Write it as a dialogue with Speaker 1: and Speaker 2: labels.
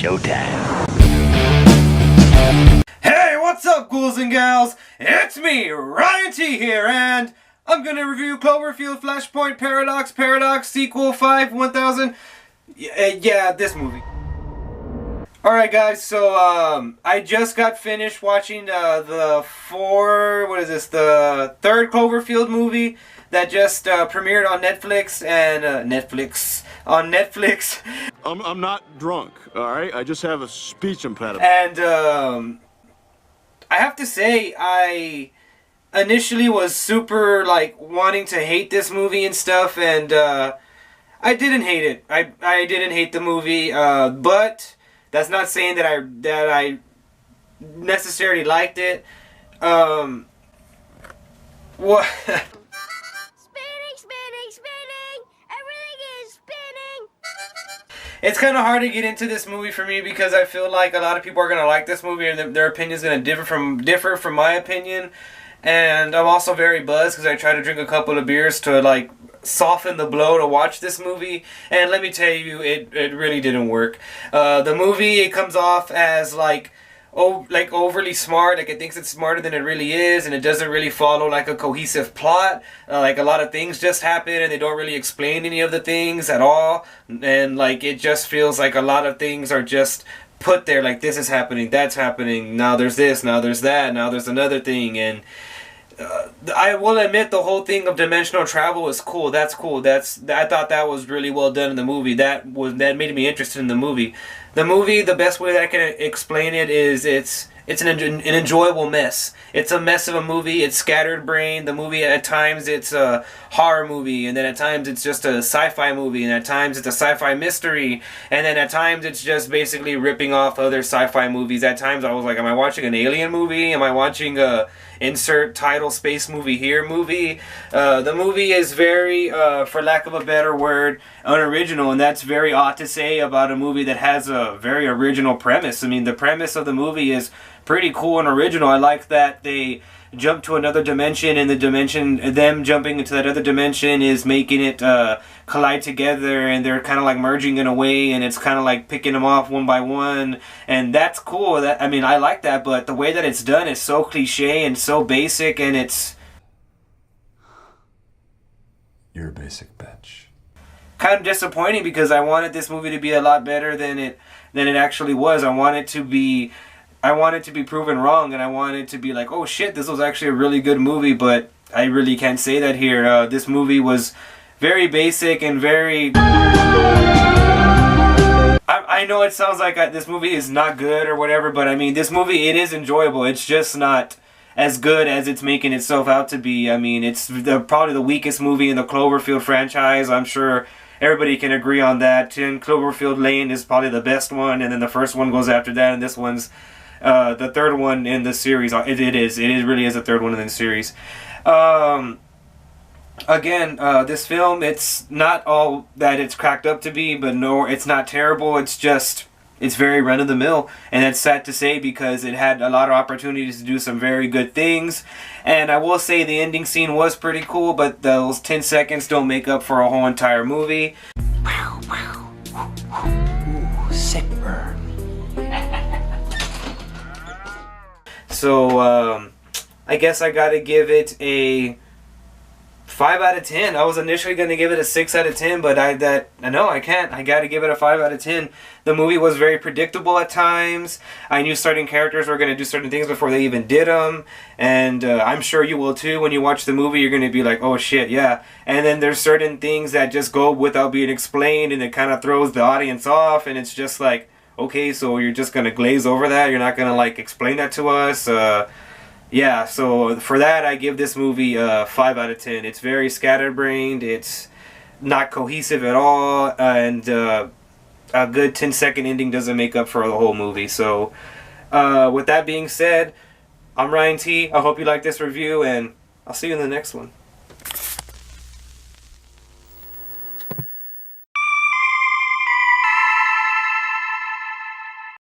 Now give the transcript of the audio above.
Speaker 1: showtime.
Speaker 2: Hey, what's up, ghouls and gals? It's me, Ryan T here, and I'm gonna review Cloverfield Flashpoint Paradox Sequel 5 1000. Yeah, this movie. Alright guys, so I just got finished watching the third Cloverfield movie that just premiered on Netflix and on Netflix.
Speaker 3: I'm not drunk, alright? I just have a speech impediment.
Speaker 2: And I have to say, I initially was super like wanting to hate this movie and stuff, and I didn't hate it. I didn't hate the movie, but that's not saying that I necessarily liked it. What?
Speaker 4: Spinning. Everything is spinning.
Speaker 2: It's kind of hard to get into this movie for me because I feel like a lot of people are gonna like this movie and their opinion is gonna differ from my opinion. And I'm also very buzzed because I tried to drink a couple of beers to like soften the blow to watch this movie, and let me tell you, it really didn't work. The movie, it comes off as like overly smart, like it thinks it's smarter than it really is, and it doesn't really follow like a cohesive plot. Like a lot of things just happen and they don't really explain any of the things at all, and like it just feels like a lot of things are just put there, like this is happening, that's happening, now there's this, now there's that, now there's another thing. And I will admit the whole thing of dimensional travel is cool. That's cool. I thought that was really well done in the movie. That made me interested in the movie. The movie, the best way that I can explain it is it's an enjoyable mess. It's a mess of a movie. It's scattered brain. The movie at times it's a horror movie, and then at times it's just a sci-fi movie, and at times it's a sci-fi mystery, and then at times it's just basically ripping off other sci-fi movies. At times I was like, am I watching an alien movie? Am I watching a insert title space movie here movie? The movie is very, for lack of a better word, unoriginal, and that's very odd to say about a movie that has a very original premise. I mean, the premise of the movie is pretty cool and original. I like that they jump to another dimension, and them jumping into that other dimension is making it collide together, and they're kind of like merging in a way, and it's kind of like picking them off one by one, and that's cool. I mean, I like that, but the way that it's done is so cliche and so basic, and it's...
Speaker 5: You're a basic bitch.
Speaker 2: Kind of disappointing because I wanted this movie to be a lot better than it actually was. I want it to be proven wrong, and I want it to be like, oh shit, this was actually a really good movie, but I really can't say that here. This movie was very basic and very... I know it sounds like this movie is not good or whatever, but I mean, this movie, it is enjoyable. It's just not as good as it's making itself out to be. I mean, it's probably the weakest movie in the Cloverfield franchise. I'm sure everybody can agree on that. 10 Cloverfield Lane is probably the best one, and then the first one goes after that, and this one's the third one in the series. It really is the third one in the series. Again, this film, it's not all that it's cracked up to be, but no, it's not terrible. It's very run-of-the-mill, and it's sad to say because it had a lot of opportunities to do some very good things. And I will say the ending scene was pretty cool, but those 10 seconds don't make up for a whole entire movie.
Speaker 1: Ooh, sick burn.
Speaker 2: So, I guess I gotta give it a 5 out of 10. I was initially going to give it a 6 out of 10, but I can't. I got to give it a 5 out of 10. The movie was very predictable at times. I knew certain characters were going to do certain things before they even did them, and I'm sure you will too. When you watch the movie, you're going to be like, oh shit, yeah. And then there's certain things that just go without being explained, and it kind of throws the audience off, and it's just like, okay, so you're just going to glaze over that? You're not going to like explain that to us? Yeah, so for that, I give this movie a 5 out of 10. It's very scatterbrained, it's not cohesive at all, and a good 10-second ending doesn't make up for the whole movie. So, with that being said, I'm Ryan T. I hope you like this review, and I'll see you in the next one.